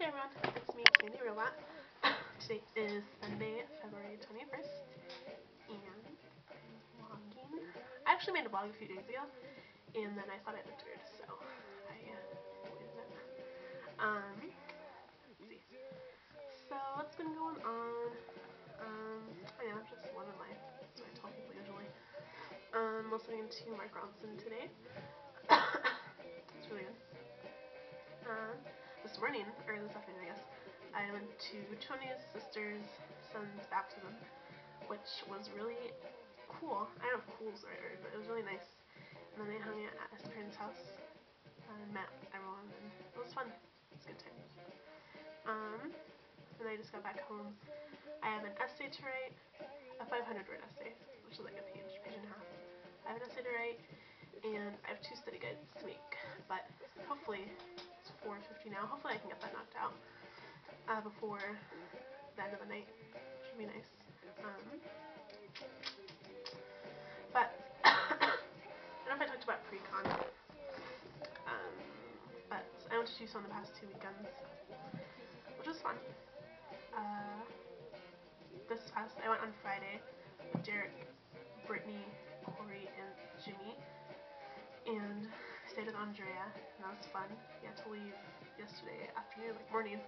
Hey everyone, it's me, Candy Robot. Today is Sunday, February 21st, and I'm vlogging. I actually made a vlog a few days ago, and then I thought it looked weird, so I deleted it. Let's see. So what's been going on? I know, just living life. That's what I tell people usually. Listening to Mark Ronson today. It's really good. This morning, or this afternoon I guess, I went to Tony's sister's son's baptism, which was really cool. I don't know if cool is the right word, but it was really nice. And then they hung it at his parents' house and met everyone, and it was fun. It was good times. And I just got back home. I have an essay to write, a 500-word essay, which is like a page and a half. I have an essay to write, and I have 2 study guides to make, but hopefully, it's 4:50 now, hopefully I can get that knocked out before the end of the night, which would be nice. But, I don't know if I talked about pre-con, but I went to Tucson the past 2 weekends, which was fun. I went on Friday with Derek, Brittany, Corey, and Jimmy, and stayed with Andrea, and that was fun. We had to leave yesterday afternoon, like morning,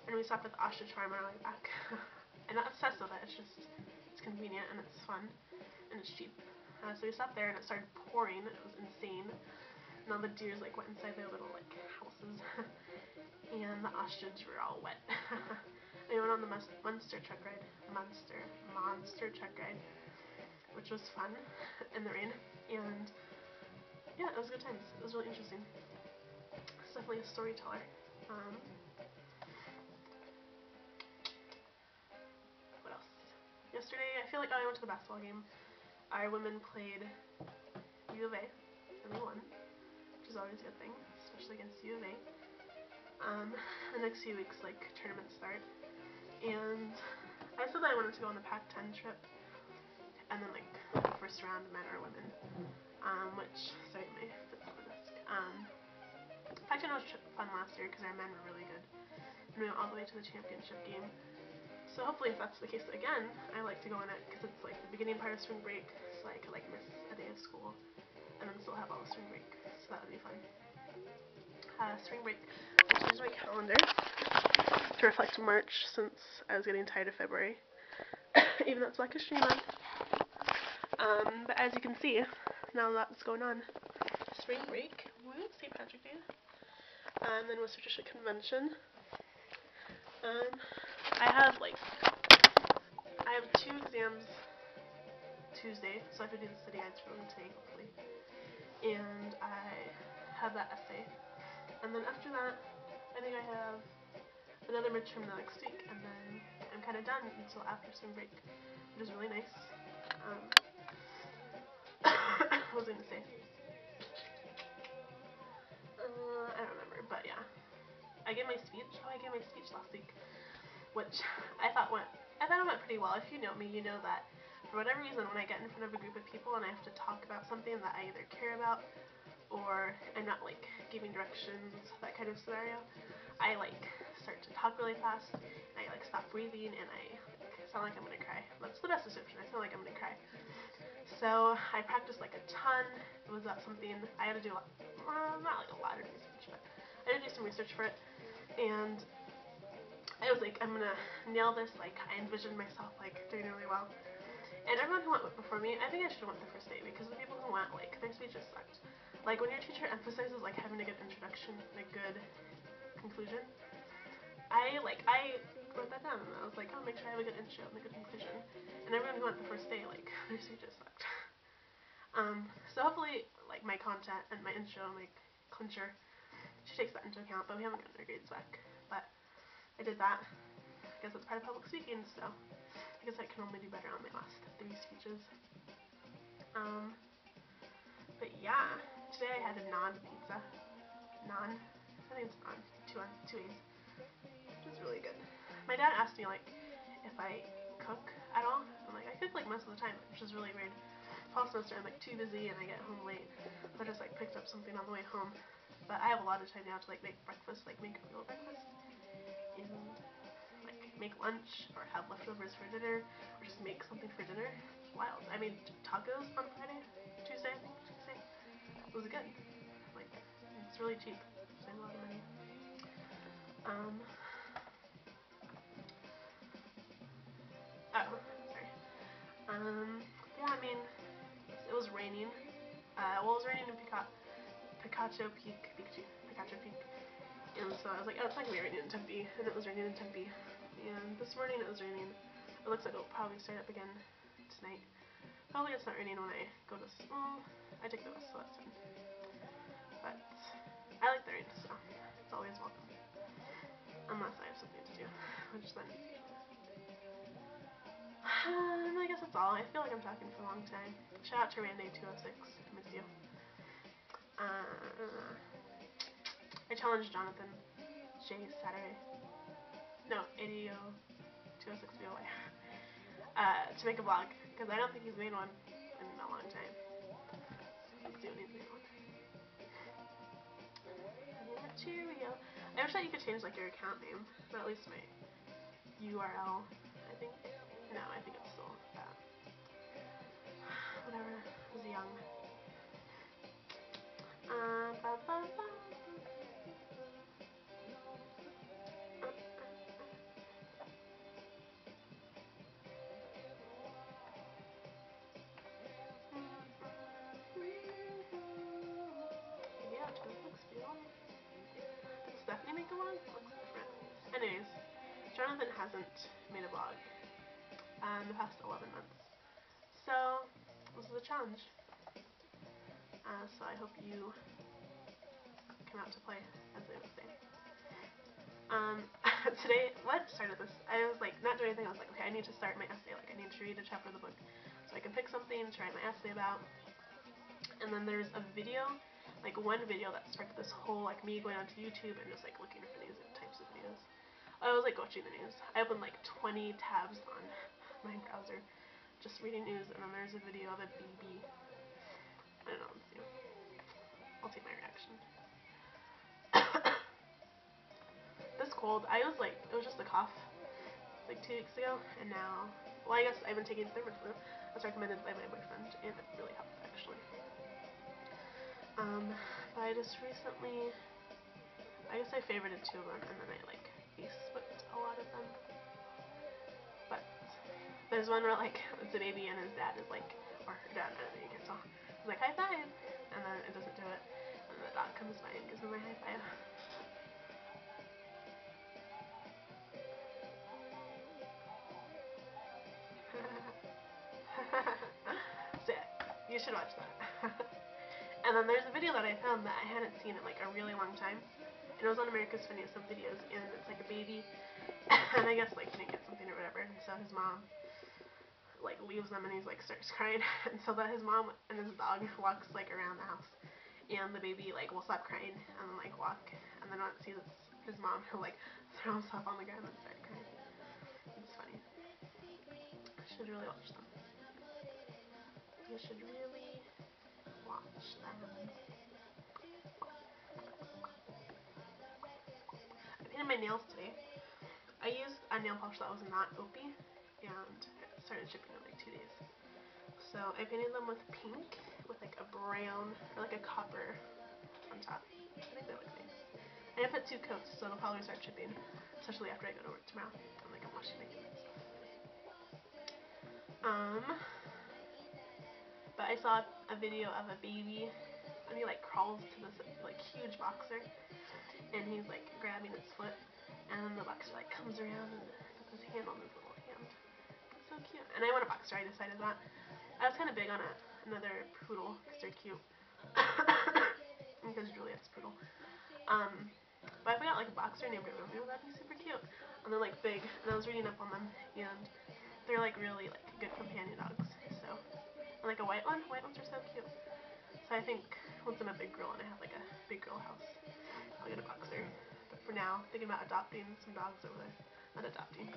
and we stopped at the Asha Charm on our way back. I'm not obsessed with it, it's convenient and it's fun, and it's cheap. So we stopped there and it started pouring, it was insane, and all the deers like went inside their little like houses, and the ostriches were all wet. We went on the monster truck ride, monster truck ride, which was fun in the rain, and yeah, it was good times. It was really interesting. It's definitely a storyteller. What else? Yesterday, I feel like I went to the basketball game. Our women played U of A, and they won, which is always a good thing, especially against U of A. The next few weeks, like, tournaments start, and I said that I wanted to go on the Pac-10 trip, and then, like, the first round, men or women, which, sorry, my foot's on the desk. Pac-10 was fun last year because our men were really good, and we went all the way to the championship game. So hopefully if that's the case again, I like to go in it because it's like the beginning part of spring break, so I could like miss a day of school and then still have all the spring break, so that would be fun. Spring break, I changed my calendar to reflect March since I was getting tired of February, even though it's Black History Month. But as you can see, now that's going on. Spring break, woo, St. Patrick's Day, and then West Patricia Convention. I have 2 exams Tuesday, so I have to do the study guides for them today, hopefully. And I have that essay. And then after that, I think I have another midterm the next week, and then I'm kind of done until after spring break, which is really nice. What was I going to say? I don't remember, but yeah. I gave my speech. Oh, I gave my speech last week, which I thought it went pretty well. If you know me, you know that for whatever reason, when I get in front of a group of people and I have to talk about something that I either care about or I'm not like giving directions, that kind of scenario, I like start to talk really fast and I like stop breathing and I sound like I'm gonna cry. That's the best description. I sound like I'm gonna cry. So I practiced like a ton. It was something I had to do, not like a lot of research, but I had to do some research for it, and I was like, I'm gonna nail this. Like, I envisioned myself like doing really well. And everyone who went before me, I think I should have went the first day because the people who went, like, their speeches sucked. Like, when your teacher emphasizes like having a good introduction and a good conclusion, I wrote that down and I was like, oh, make sure I have a good intro and a good conclusion. And everyone who went the first day, like, their speeches sucked. So hopefully, like, my content and my intro and my clincher, she takes that into account, but we haven't gotten our grades back. But I did that. I guess it's part of public speaking, so I guess I can only do better on my last 3 speeches. But yeah, today I had a naan pizza. Naan? I think it's naan. 2 A's. Which is really good. My dad asked me, like, if I cook at all. I'm like, I cook, like, most of the time, which is really weird. Fall semester, I'm, like, too busy and I get home late. So I just, like, picked up something on the way home. But I have a lot of time now to, like, make breakfast, like, make a real breakfast. make lunch or have leftovers for dinner or just make something for dinner. It's wild. I made tacos on Friday, Tuesday, I think, Tuesday. It was good. Like, it's really cheap. Save a lot of money. Yeah, I mean, it was raining. Well, it was raining in Picacho Peak. And so I was like, oh, it's not gonna be raining in Tempe. And it was raining in Tempe. And this morning it was raining. It looks like it'll probably start up again tonight. Probably it's not raining when I go to school. I take the bus, so that's fine. But I like the rain, so it's always welcome. Unless I have something to do, which then... I guess that's all. I feel like I'm talking for a long time. Shout out to Randy206. I miss you. I challenged Jonathan J Saturday. No, 80-206BOY. To make a vlog, because I don't think he's made one in a long time. Let's see when he's made one. Cheerio. I wish that you could change like your account name, but at least my URL, I think. No, I think it's still that. Whatever. I was young. Yeah, it looks beautiful. Did Stephanie make a vlog? It looks different. Anyways, Jonathan hasn't made a vlog in the past 11 months. So, this is a challenge. So I hope you come out to play, as they would say. Today, what started this? I was like, not doing anything. I was like, okay, I need to start my essay. Like, I need to read a chapter of the book so I can pick something to write my essay about. And then there's a video, like one video that started this whole, like me going onto YouTube and just like looking for these types of videos. I was like watching the news. I opened like 20 tabs on my browser, just reading news, and then there's a video of a baby. I don't know, let's see. I'll take my reaction. This cold, I was like, it was just a cough like 2 weeks ago, and now, well, I guess I've been taking Thermoflu. That's recommended by my boyfriend, and it really helped actually. But I just recently, I guess I favorited 2 of them, and then I like Facebooked a lot of them. But there's one where like it's a baby and his dad is like, or her dad, I don't know, you can't tell. He's like, high five, and then it doesn't do it, and the dog comes by and gives me my high five. So yeah, you should watch that. And then there's a video that I found that I hadn't seen in like a really long time. And it was on America's Funniest Home Videos, and it's like a baby, and I guess like he didn't get something or whatever, and so his mom like leaves them and he's like starts crying, and so that his mom and his dog walks like around the house, and the baby like will stop crying and then like walk, and then when it sees it's his mom, he'll like throw himself on the ground and start crying. It's funny. I should really watch them. You should really watch them. I painted my nails today. I used a nail polish that was not Opie, and it started shipping in like 2 days. So I painted them with pink, with like a brown, or like a copper on top. I think they look nice. And I put 2 coats, so it'll probably start chipping, especially after I go to work tomorrow. And like I'm washing my hands and stuff. But I saw a video of a baby, and he like crawls to this like huge boxer, and he's like grabbing its foot, and then the boxer like comes around and puts his hand on his little hand. It's so cute. And I want a boxer. I decided that. I was kind of big on another poodle because they're cute. Because Juliet's poodle. But if I got like a boxer named Romeo, that'd be super cute. And they're like big, and I was reading up on them, and they're like really like good companion dogs. So, and like a white ones are so cute. So I think once I'm a big girl and I have like a big girl house, I'll get a boxer. But for now, thinking about adopting some dogs over there. Not adopting.